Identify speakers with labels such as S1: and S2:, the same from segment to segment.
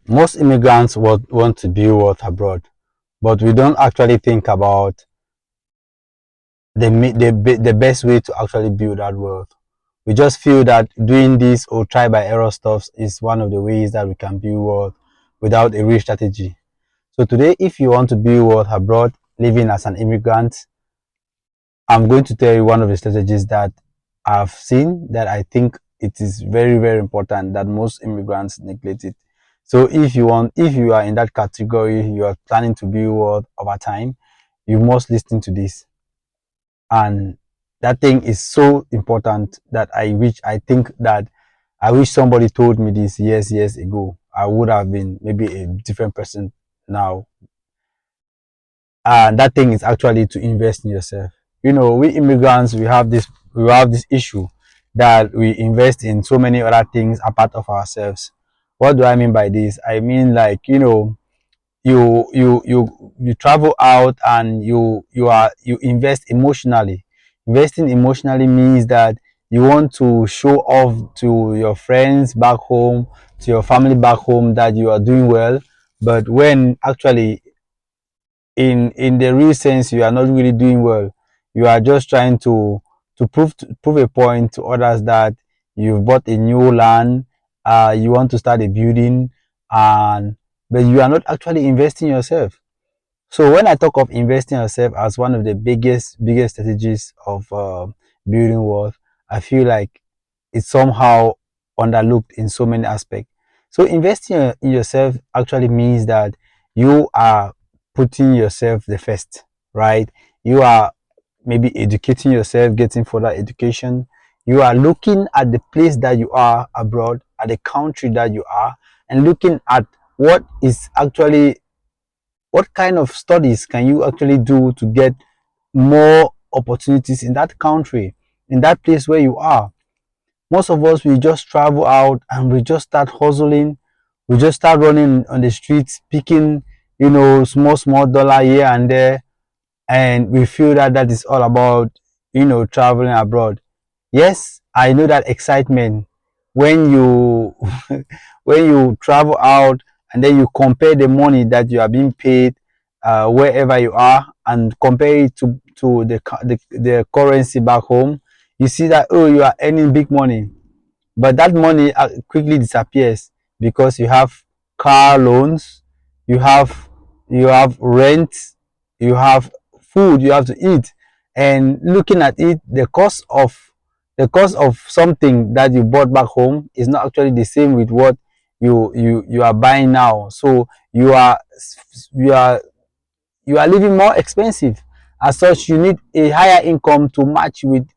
S1: Most immigrants want to build wealth abroad, but we don't actually think about the best way to actually build that wealth. We just feel that doing this or try by error stuff is one of the ways that we can build wealth without a real strategy. So today, if you want to build wealth abroad, living as an immigrant, I'm going to tell you one of the strategies that I've seen that I think it is very, very important that most immigrants neglect it. So if you are in that category, you are planning to build wealth over time, you must listen to this. And that thing is so important that I think that I wish somebody told me this years ago. I would have been maybe a different person now. And that thing is actually to invest in yourself. You know, we immigrants, we have this issue that we invest in so many other things apart of ourselves. What do I mean by this? I mean, like, you know, you travel out and you invest emotionally. Investing emotionally means that you want to show off to your friends back home, to your family back home, that you are doing well, but when actually in the real sense you are not really doing well. You are just trying to prove a point to others that you've bought a new land, you want to start a building, and but you are not actually investing yourself. So when I talk of investing yourself as one of the biggest strategies of building wealth, I feel like it's somehow underlooked in so many aspects. So investing in yourself actually means that you are putting yourself the first, right? You are maybe educating yourself, getting further education. You are looking at the place that you are abroad, at the country that you are, and looking at what is actually what kind of studies can you actually do to get more opportunities in that country, in that place where you are. Most of us, we just travel out and we just start hustling. We just start running on the streets, picking, you know, small dollar here and there, and we feel that that is all about, you know, traveling abroad. Yes, I know that excitement when you when you travel out and then you compare the money that you are being paid wherever you are and compare it to the currency back home. You see that, oh, you are earning big money, but that money quickly disappears because you have car loans, you have rent, you have food you have to eat, and looking at it, the cost of something that you bought back home is not actually the same with what you are buying now. So you are you are living more expensive. As such, you need a higher income to match with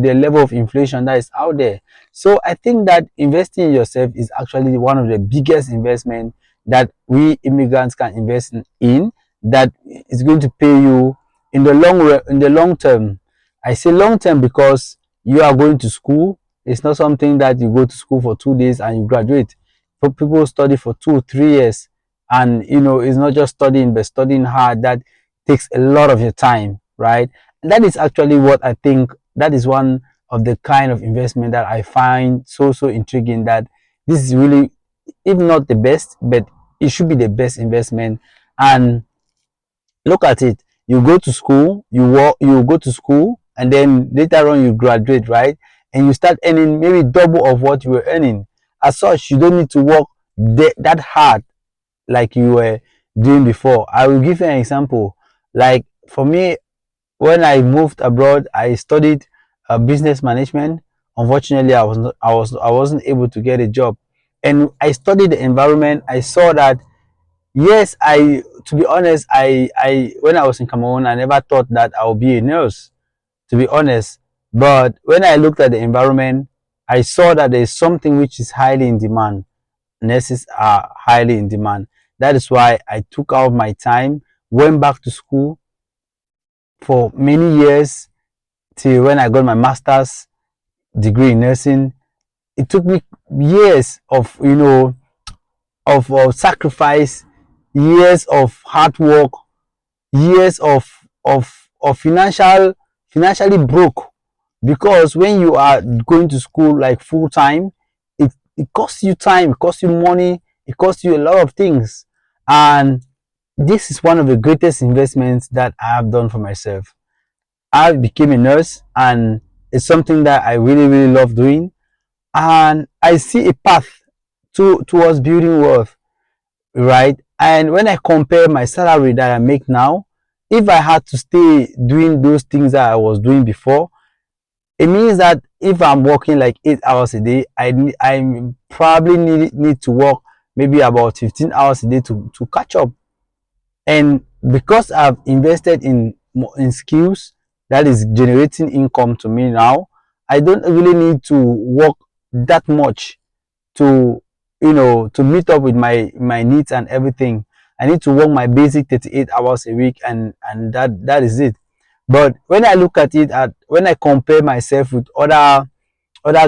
S1: the level of inflation that is out there. So I think that investing in yourself is actually one of the biggest investment that we immigrants can invest in, that is going to pay you in the in the long term. I say long term because you are going to school. It's not something that you go to school for 2 days and you graduate. For people study for 2 3 years, and you know, it's not just studying but studying hard. That takes a lot of your time, right? And that is actually what I think, that is one of the kind of investment that I find so intriguing, that this is really, if not the best, but it should be the best investment. And look at it, you go to school, you go to school, and then later on you graduate, right? And you start earning maybe double of what you were earning. As such, you don't need to work that hard like you were doing before. I will give you an example. Like for me, when I moved abroad, I studied business management. Unfortunately, I wasn't able to get a job, and I studied the environment. I saw that, yes, I to be honest, I when I was in Cameroon, I never thought that I would be a nurse, to be honest. But when I looked at the environment, I saw that there is something which is highly in demand. Nurses are highly in demand. That is why I took out my time, went back to school for many years till when I got my master's degree in nursing. It took me years of, you know, of sacrifice, years of hard work, years of financially broke, because when you are going to school like full time, it costs you time, it costs you money, It costs you a lot of things. And this is one of the greatest investments that I have done for myself. I became a nurse, and it's something that I really, really love doing. And I see a path towards building wealth, right? And when I compare my salary that I make now, if I had to stay doing those things that I was doing before, it means that if I'm working like 8 hours a day, I probably need to work maybe about 15 hours a day to catch up. And because I've invested in skills that is generating income to me now, I don't really need to work that much to, to meet up with my needs and everything. I need to work my basic 38 hours a week, and that is it. But when I look at it, when I compare myself with other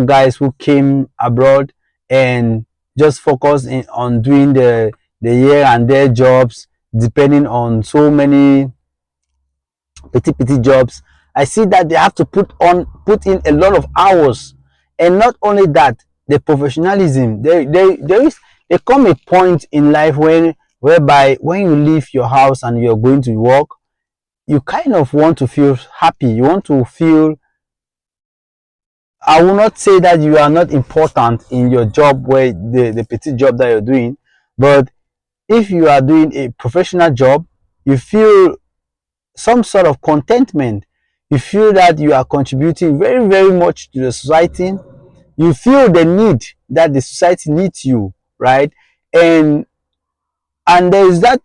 S1: guys who came abroad and just focus on doing the here and there jobs, depending on so many petty jobs, I see that they have to put in a lot of hours. And not only that, the professionalism, there come a point in life whereby when you leave your house and you're going to work, you kind of want to feel happy. You want to feel, I will not say that you are not important in your job, where the petty job that you're doing, but if you are doing a professional job, you feel some sort of contentment. You feel that you are contributing very, very much to the society. You feel the need that the society needs you, right? And there is that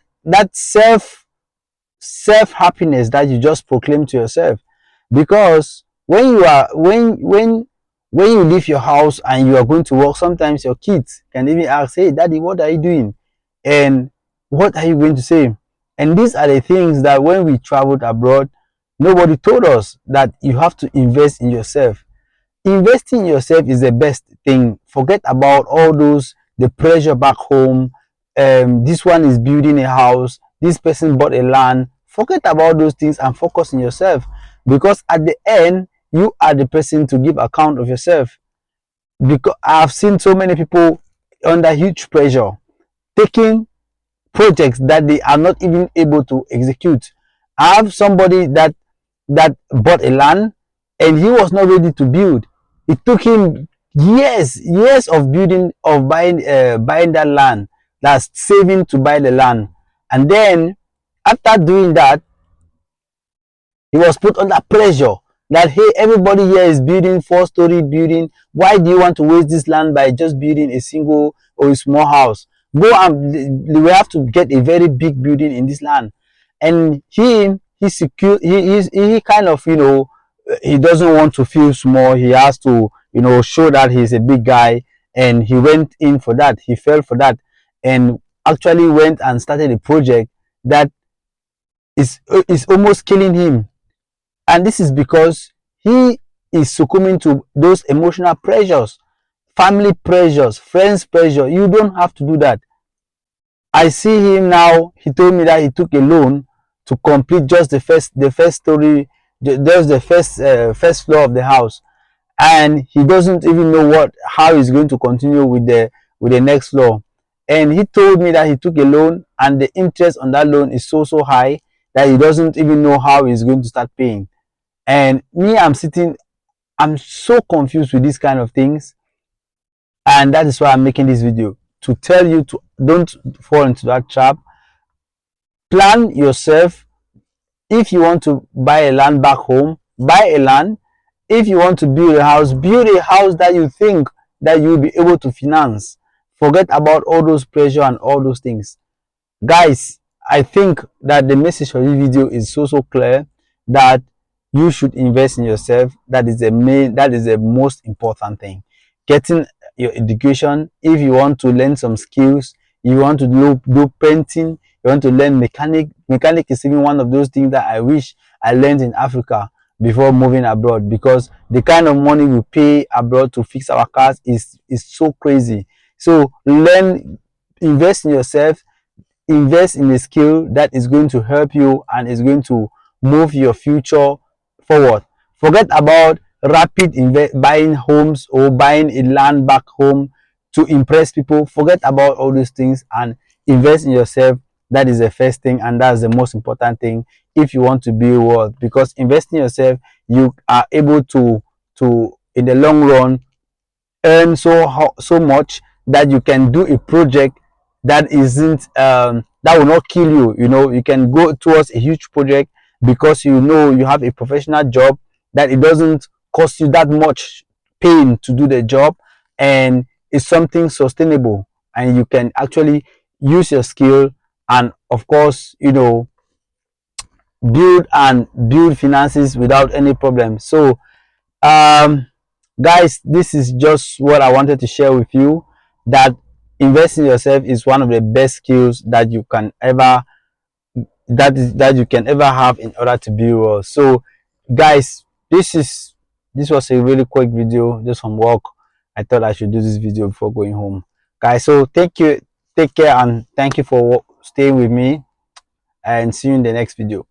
S1: self happiness that you just proclaim to yourself. Because when you leave your house and you are going to work, sometimes your kids can even ask, hey daddy, what are you doing, and what are you going to say? And these are the things that when we traveled abroad, nobody told us that you have to invest in yourself. Investing in yourself is the best thing. Forget about all those, the pressure back home. This one is building a house, this person bought a land. Forget about those things and focus on yourself, because at the end you are the person to give account of yourself. Because I've seen so many people under huge pressure taking projects that they are not even able to execute. I have somebody that bought a land and he was not ready to build. It took him years of buying that land, that's saving to buy the land. And then after doing that, he was put under pressure that, hey, everybody here is building 4-story building. Why do you want to waste this land by just building a single or a small house? Go, and we have to get a very big building in this land. And he secure he kind of, he doesn't want to feel small. He has to, show that he's a big guy, and he went in for that. He fell for that, and actually went and started a project that is almost killing him. And this is because he is succumbing to those emotional pressures, family pressures, friends pressure. You don't have to do that. I see him now. He told me that he took a loan to complete just the first story, just the first floor of the house, and he doesn't even know how he's going to continue with the next floor. And he told me that he took a loan, and the interest on that loan is so high that he doesn't even know how he's going to start paying. And me, I'm so confused with these kind of things, and that is why I'm making this video, to tell you to don't fall into that trap. Plan yourself. If you want to buy a land back home, buy a land. If you want to build a house that you think that you'll be able to finance. Forget about all those pressure and all those things. Guys, I think that the message for this video is so clear, that you should invest in yourself. That is the most important thing. Getting your education. If you want to learn some skills, you want to do painting, you want to learn mechanic is even one of those things that I wish I learned in Africa before moving abroad, because the kind of money we pay abroad to fix our cars is so crazy. So invest in yourself, invest in a skill that is going to help you and is going to move your future forward. Forget about buying homes or buying a land back home. to impress people. Forget about all these things and invest in yourself. That is the first thing, and that's the most important thing if you want to build wealth. Because investing in yourself, you are able to in the long run earn so much that you can do a project that isn't that will not kill you. You know, you can go towards a huge project because you know you have a professional job, that it doesn't cost you that much pain to do the job, and it's something sustainable, and you can actually use your skill, and of course, you know, build finances without any problem. So um guys, this is just what I wanted to share with you, that investing in yourself is one of the best skills that you can ever that you can ever have in order to build wealth. So guys, this was a really quick video, just from work. I thought I should do this video before going home, guys. So thank you, take care, and thank you for staying with me, and see you in the next video.